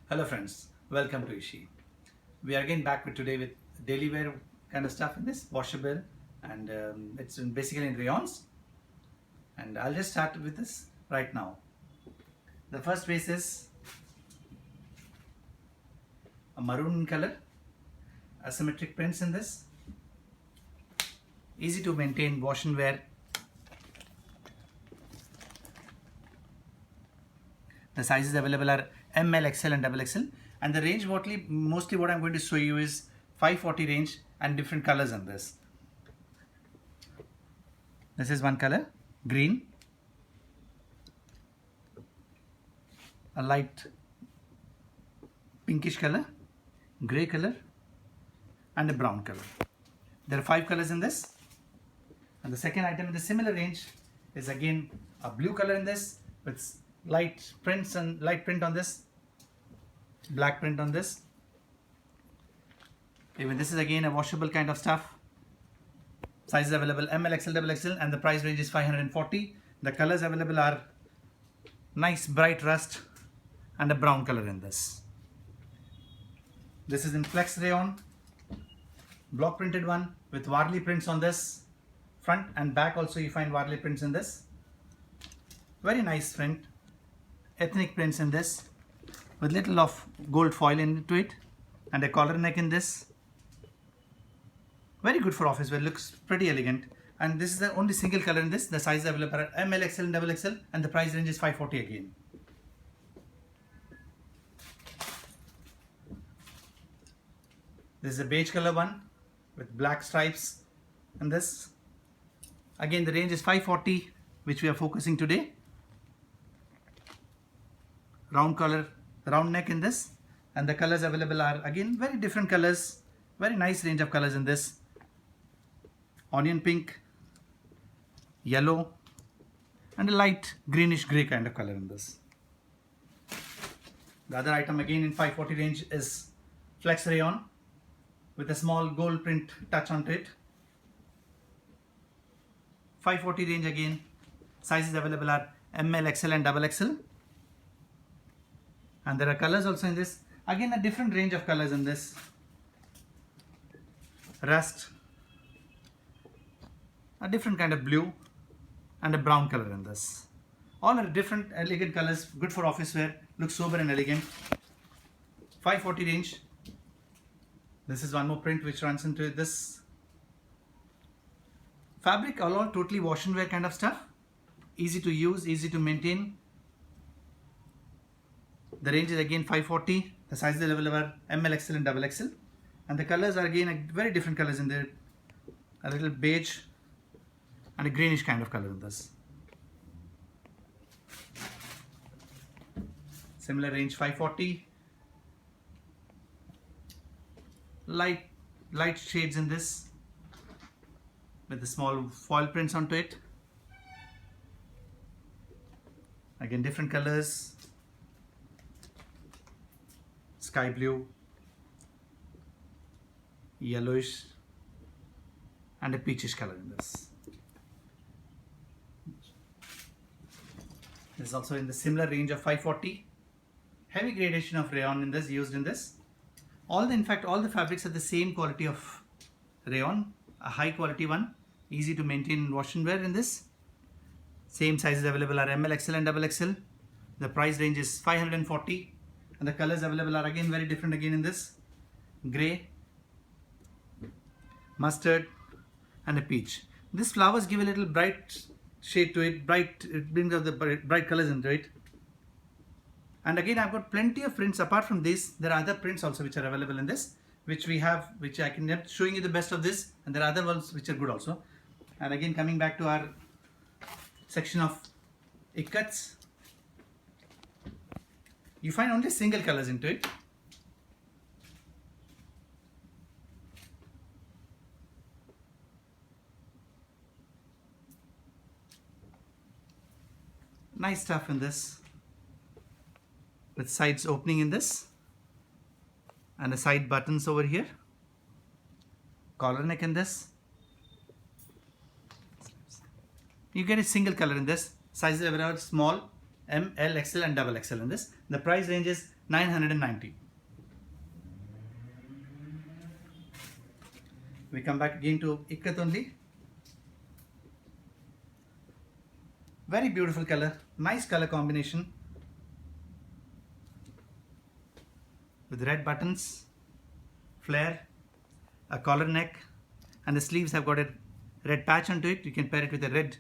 Hello friends, welcome to Ishi. We are again back with today with daily wear kind of stuff in this washable, and it's basically in rayons, and I'll just start with this right now. The first base is a maroon color, asymmetric prints in this, easy to maintain wash and wear. The sizes available are ML, XL and XXL, and the range mostly what I'm going to show you is 540 range and different colors in this. This is one color, green, a light pinkish color, grey color and a brown color. There are 5 colors in this, and the second item in the similar range is again a blue color in this with light prints and light print on this, black print on this. Even this is again a washable kind of stuff. Sizes available ML, XL, XXL, and the price range is 540. The colors available are nice bright rust and a brown color in this. This is in flex rayon, block printed one with Varley prints on this. Front and back also you find Varley prints in this. Very nice print, ethnic prints in this with little of gold foil into it and a collar neck in this. Very good for office wear, looks pretty elegant, and this is the only single color in this. The size available are ML, XL and XXL, and the price range is 540 again. This is a beige color one with black stripes, and this again the range is 540, which we are focusing today. Round collar, round neck in this, and the colors available are again very different colors, very nice range of colors in this. Onion pink, yellow and a light greenish grey kind of color in this. The other item again in 540 range is flex rayon with a small gold print touch onto it. 540 range again, sizes available are ML, XL and XXL, and there are colors also in this. Again a different range of colors in this. Rust, a different kind of blue and a brown color in this. All are different elegant colors, good for office wear, looks sober and elegant. 540 range. This is one more print which runs into this. Fabric all totally wash and wear kind of stuff, easy to use, easy to maintain. The range is again 540. The sizes available are ML, XL and XXL, and the colors are again very different colors in there. A little beige and a greenish kind of color in this. Similar range 540. Light shades in this with the small foil prints onto it. Again different colors, sky blue, yellowish and a peachish color in this. This is also in the similar range of 540. Heavy gradation of rayon in this, used in this. In fact all the fabrics are the same quality of rayon, a high quality one, easy to maintain wash and wear in this. Same sizes available are ML, XL and XXL. The price range is 540, and the colors available are again very different again in this. Grey, mustard and a peach. These flowers give a little bright shade to it, it brings out the bright colors into it. And again I've got plenty of prints. Apart from this, there are other prints also which are available in this, which I can just showing you the best of this, and there are other ones which are good also. And again coming back to our section of ikats, you find only single colors into it. Nice stuff in this, with sides opening in this and the side buttons over here. Collar neck in this. You get a single color in this. Sizes available small, M, L, XL and XXL in this. The price range is 990. We come back again to ikat only. Very beautiful color, nice color combination with red buttons, flare, a collar neck, and the sleeves have got a red patch onto it. You can pair it with a red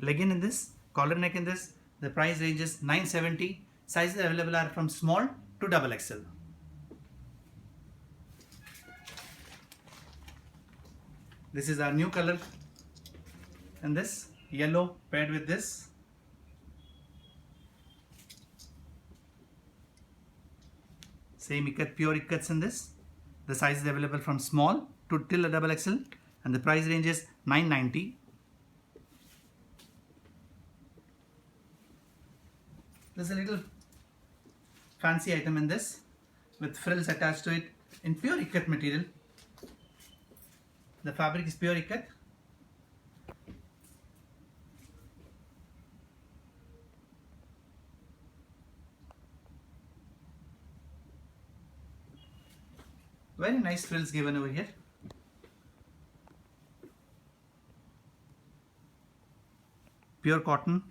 legging in this, collar neck in this. The price range is 970. Sizes available are from small to double XL. This is our new color in this, yellow paired with this. Same ikat, pure ikats in this. The size is available from small to till a double XL, and the price range is 990. There's a little fancy item in this with frills attached to it in pure ikat material. The fabric is pure ikat. Very nice frills given over here. Pure cotton,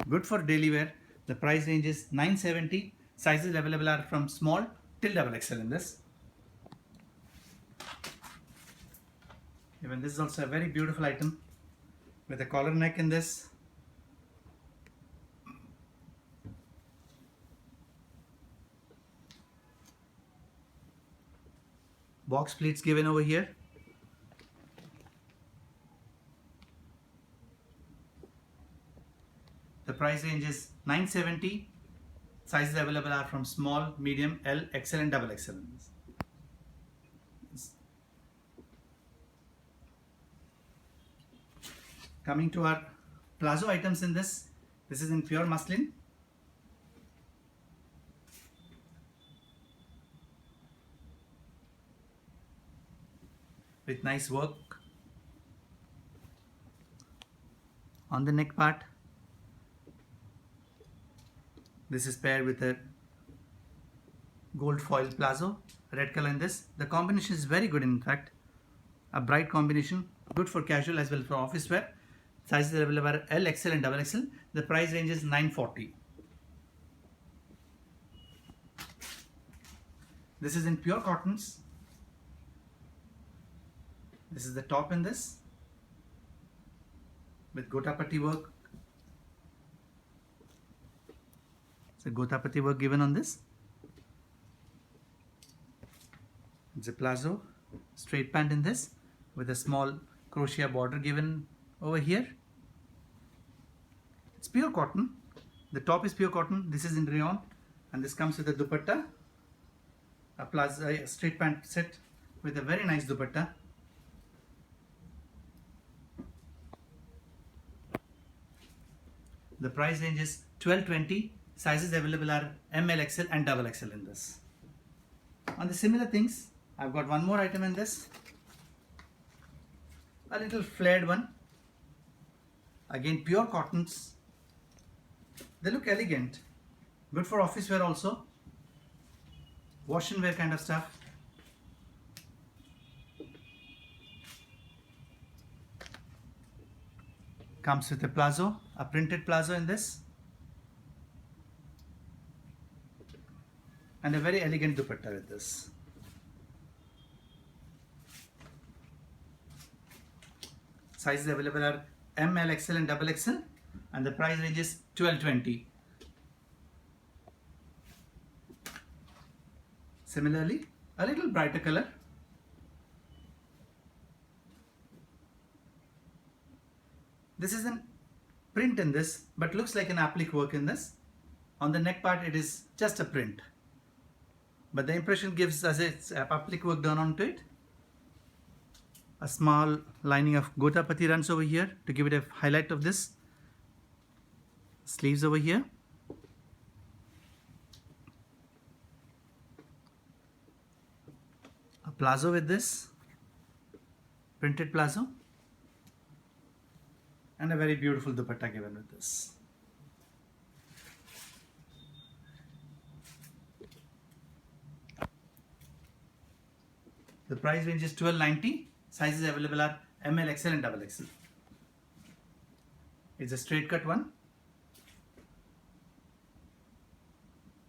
good for daily wear. The price range is 970. Sizes available are from small till double XL in this. Even this is also a very beautiful item with a collar neck in this. Box pleats given over here. The price range is 970. Sizes available are from small, medium, L, XL and double XL. Coming to our plazo items in this. This is in pure muslin. With nice work on the neck part. This is paired with a gold foil plazo, red color in this. The combination is very good, in fact. A bright combination, good for casual as well for office wear. Sizes available are L, XL and double XL. The price range is 940. This is in pure cottons. This is the top in this with gotapati work. It's a gotapati work given on this. It's a plazo, straight pant in this with a small crochet border given over here. It's pure cotton. The top is pure cotton. This is in rayon, and this comes with a dupatta, a plazo, a straight pant set with a very nice dupatta. The price range is 1220. Sizes available are ML, XL and double XL in this. On the similar things, I've got one more item in this. A little flared one. Again, pure cottons. They look elegant. Good for office wear also. Wash and wear kind of stuff. Comes with a plazo, a printed plazo in this. And a very elegant dupatta with this. Sizes available are ML, XL and double XL, and the price range is 1220. Similarly, a little brighter color. This is a print in this, but looks like an applique work in this. On the neck part, it is just a print, but the impression gives us it's applique work done onto it. A small lining of gotapati runs over here to give it a highlight of this. Sleeves over here. A plazo with this, printed plazo. And a very beautiful dupatta given with this. The price range is 1290. Sizes available are ML, XL and double XL. It's a straight cut one.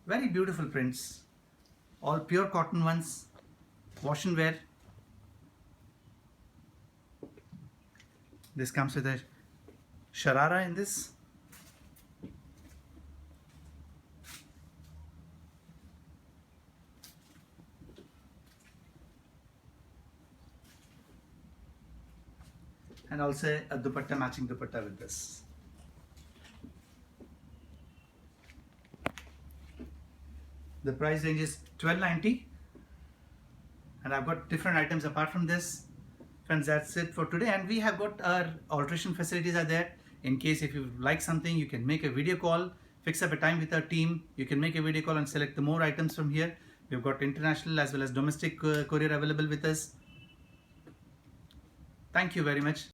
Very beautiful prints. All pure cotton ones. Wash and wear. This comes with a sharara in this. And also a dupatta, matching dupatta with this. The price range is 1290, and I've got different items apart from this. Friends, that's it for today, and we have got our alteration facilities are there. In case if you like something, you can make a video call, fix up a time with our team. You can make a video call and select the more items from here. We've got international as well as domestic courier available with us. Thank you very much.